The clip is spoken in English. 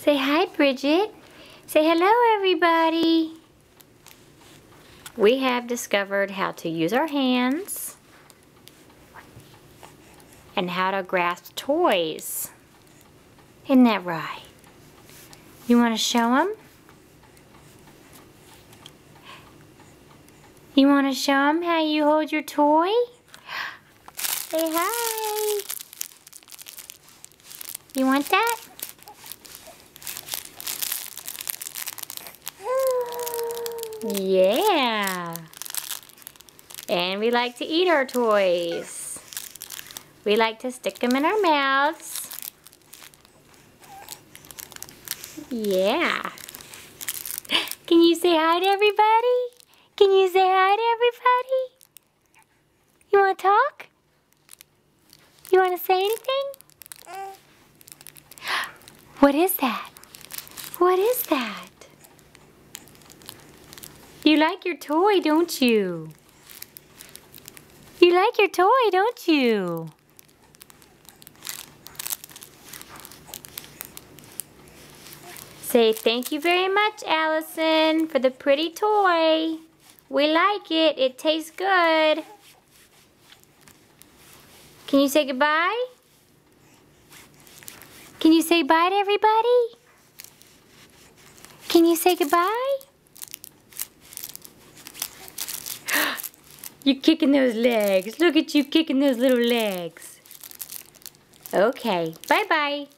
Say hi, Bridget. Say hello, everybody. We have discovered how to use our hands and how to grasp toys. Isn't that right? You want to show them? You want to show them how you hold your toy? Say hi. You want that? Yeah. And we like to eat our toys. We like to stick them in our mouths. Yeah. Can you say hi to everybody? Can you say hi to everybody? You want to talk? You want to say anything? What is that? What is that? You like your toy, don't you? You like your toy, don't you? Say thank you very much, Allison, for the pretty toy. We like it. It tastes good. Can you say goodbye? Can you say bye to everybody? Can you say goodbye? You're kicking those legs. Look at you kicking those little legs. Okay, bye-bye.